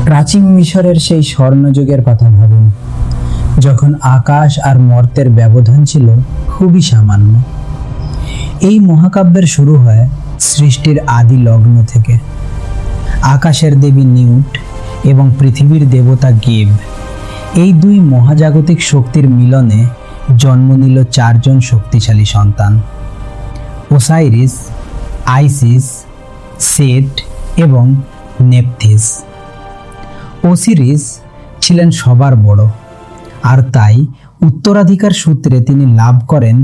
প্রাচীন মিশরের সেই স্বর্ণযুগের কথা ভাবুন, যখন আকাশ আর মর্ত্যের ব্যবধান ছিল খুবই সামান্য। এই মহাকাব্যের শুরু হয় সৃষ্টির আদি লগ্ন থেকে। আকাশের দেবী নিউট এবং পৃথিবীর দেবতা গেব, এই দুই মহাজাগতিক শক্তির মিলনে জন্ম নিল চারজন শক্তিশালী সন্তান: ওসাইরিস, আইসিস, সেট এবং নেপথিস। ওসিরিস ছিলেন সবার বড়, আর তাই উত্তরাধিকার সূত্রে তিনি লাভ করেন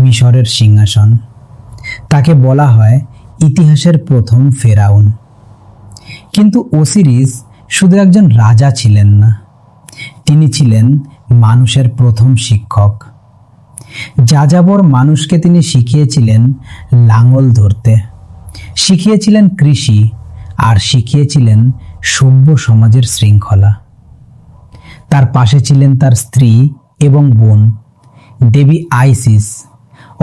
মিশরের সিংহাসন। তাকে বলা হয় ইতিহাসের প্রথম ফেরাউন। কিন্তু ওসিরিস শুধু একজন রাজা ছিলেন না, তিনি ছিলেন মানুষের প্রথম শিক্ষক। যাযাবর মানুষকে তিনি শিখিয়েছিলেন লাঙল ধরতে, শিখিয়েছিলেন কৃষি, আর শিখিয়েছিলেন সভ্য সমাজের শৃঙ্খলা। তার পাশে ছিলেন তার স্ত্রী এবং বোন দেবী আইসিস,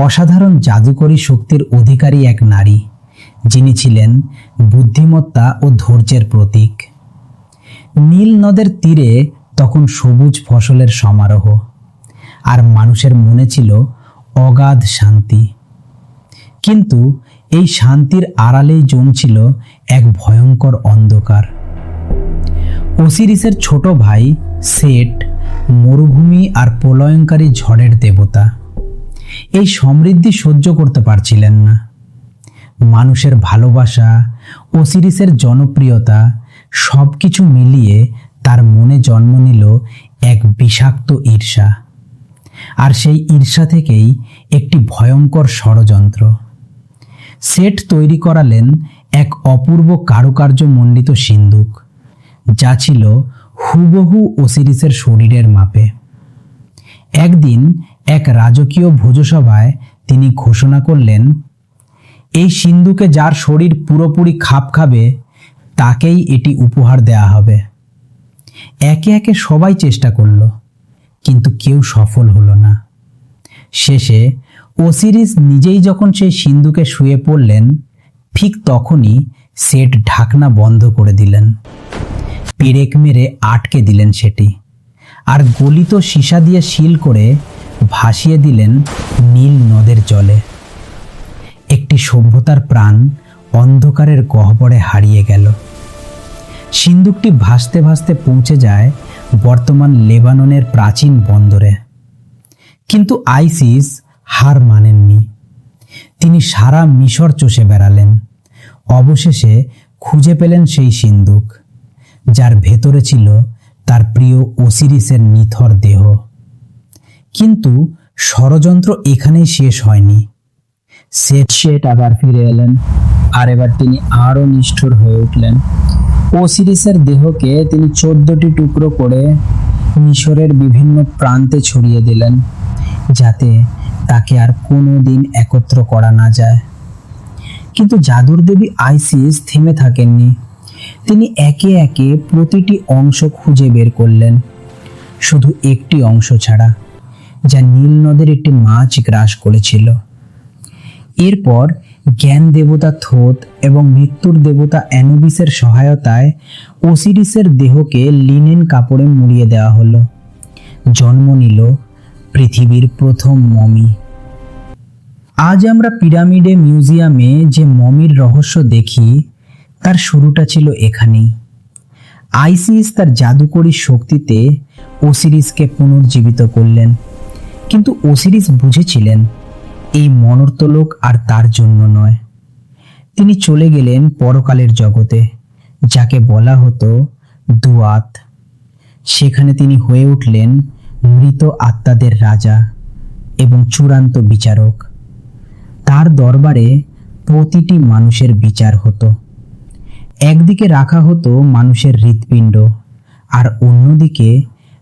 অসাধারণ জাদুকরী শক্তির অধিকারী এক নারী, যিনি ছিলেন বুদ্ধিমত্তা ও ধৈর্যের প্রতীক। নীল নদের তীরে তখন সবুজ ফসলের সমারোহ, আর মানুষের মনে ছিল অগাধ শান্তি। কিন্তু এই শান্তির আড়ালেই জমছিল এক ভয়ঙ্কর অন্ধকার। ওসিরিসের ছোট ভাই সেট মরুভূমি আর প্রলয়ঙ্কারী ঝড়ের দেবতা। এই সমৃদ্ধি সহ্য করতে পারছিলেন না। মানুষের ভালোবাসা, ওসিরিসের জনপ্রিয়তা, সব কিছু মিলিয়ে তার মনে জন্ম নিল এক বিষাক্ত ঈর্ষা। আর সেই ঈর্ষা থেকেই একটি ভয়ঙ্কর ষড়যন্ত্র। সেট তৈরি করালেন এক অপূর্ব কারুকার্যমণ্ডিত সিন্দুক, যা ছিল হুবহু ওসিরিসের শরীরের মাপে। একদিন এক রাজকীয় ভোজসভায় তিনি ঘোষণা করলেন, এই সিন্দুকে যার শরীর পুরোপুরি খাপ খাবে তাকেই এটি উপহার দেয়া হবে। একে একে সবাই চেষ্টা করল, কিন্তু কেউ সফল হলো না। শেষে ওসিরিস নিজেই যখন সেই সিন্দুকে শুয়ে পড়লেন, ঠিক তখনই সেট ঢাকনা বন্ধ করে দিলেন, পেরেক মেরে আটকে দিলেন সেটি, আর গলিত সীসা দিয়ে সিল করে ভাসিয়ে দিলেন নীল নদের জলে। একটি সভ্যতার প্রাণ অন্ধকারের গহ্বরে হারিয়ে গেল। সিন্দুকটি ভাসতে ভাসতে পৌঁছে যায় বর্তমান লেবাননের প্রাচীন বন্দরে। কিন্তু আইসিস হার মানেননি। তিনি সারা মিশর চষে বেড়ালেন। অবশেষে খুঁজে পেলেন সেই সিন্দুক, যার ভেতরে ছিল তার প্রিয় ওসিরিসের নিথর দেহ। কিন্তু ষড়যন্ত্র এখানেই শেষ হয়নি। সেট আবার ফিরে এলেন, আর এবার তিনি আরও নিষ্ঠুর হয়ে উঠলেন। ওসিরিসের দেহকে তিনি 14টি টুকরো করে মিশরের বিভিন্ন প্রান্তে ছড়িয়ে দিলেন, যাতে তাকে আর কোনো দিন একত্র করা না যায়। কিন্তু জাদুর দেবী আইসিস থেমে থাকেননি। তিনি একে একে প্রতিটি অংশ খুঁজে বের করলেন, শুধু একটি অংশ ছাড়া, যা নীল নদের একটি মাছ গ্রাস করেছিল। এরপর জ্ঞান দেবতা থোত এবং মৃত্যুর দেবতা অ্যানুবিসের সহায়তায় ওসিরিসের দেহকে লিনেন কাপড়ে মুড়িয়ে দেওয়া হলো। জন্ম নিল পৃথিবীর প্রথম মমি। আজ আমরা পিরামিডে মিউজিয়ামে যে মমির রহস্য দেখি, তার শুরুটা ছিল এখানেই। আইসিস তার জাদুকরী শক্তিতে ওসিরিসকে পুনর্জীবিত করলেন, কিন্তু ওসিরিস বুঝেছিলেন এই মনর্তলোক আর তার জন্য নয়। তিনি চলে গেলেন পরকালের জগতে, যাকে বলা হতো দুয়াত। সেখানে তিনি হয়ে উঠলেন মৃত আত্মাদের রাজা এবং চূড়ান্ত বিচারক। তার দরবারে প্রতিটি মানুষের বিচার হতো। একদিকে রাখা হতো মানুষের হৃৎপিণ্ড, আর অন্যদিকে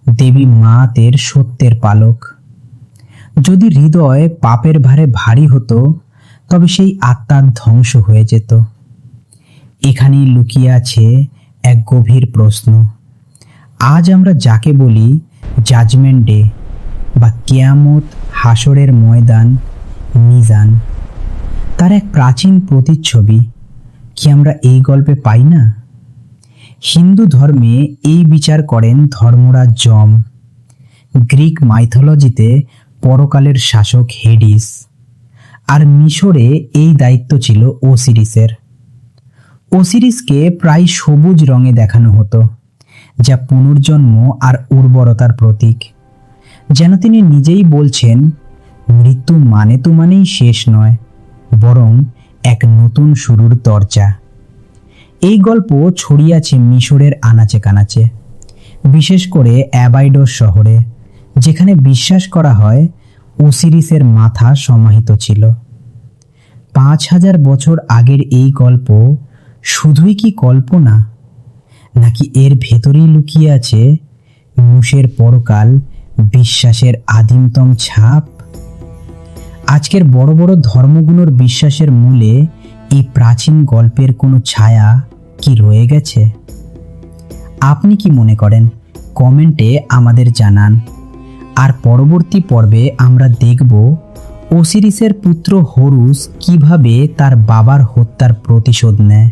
দেবী মাতের সত্যের পালক। যদি হৃদয় পাপের ভারে ভারী হতো, তবে সেই আত্মার ধ্বংস হয়ে যেত। এখানেই লুকিয়ে আছে এক গভীর প্রশ্ন। আজ আমরা যাকে বলি জাজমেন্ট ডে বা কিয়ামত, হাসরের ময়দান, মিজান, তার এক প্রাচীন প্রতিচ্ছবি কি আমরা এই গল্পে পাই না? হিন্দু ধর্মে এই বিচার করেন ধর্মরাজ যম, গ্রিক মাইথোলজিতে পরকালের শাসক হেডিস, আর মিশরে এই দায়িত্ব ছিল ওসিরিসের। ওসিরিসকে প্রায় সবুজ রঙে দেখানো হতো, যা পুনর্জন্ম আর উর্বরতার প্রতীক। যেন তিনি নিজেই বলছেন, মৃত্যু মানে তো মানেই শেষ নয়, বরং এক নতুন শুরুর দরজা। এই গল্প ছড়িয়ে আছে মিশরের আনাচে কানাচে, বিশেষ করে অ্যাবাইডোস শহরে, যেখানে বিশ্বাস করা হয় ওসিরিসের মাথা সমাহিত ছিল। 5000 বছর আগের এই গল্প শুধুই কি কল্পনা, নাকি এর ভেতরেই লুকিয়ে আছে মুসের পরকাল বিশ্বাসের আদিমতম ছাপ? আজকের বড় বড় ধর্মগুলোর বিশ্বাসের মূলে এই প্রাচীন গল্পের কোনো ছায়া কি রয়ে গেছে? আপনি কি মনে করেন? কমেন্টে আমাদের জানান। আর পরবর্তী পর্বে আমরা দেখব ওসিরিসের পুত্র হরুস কিভাবে তার বাবার হত্যার প্রতিশোধ নেয়।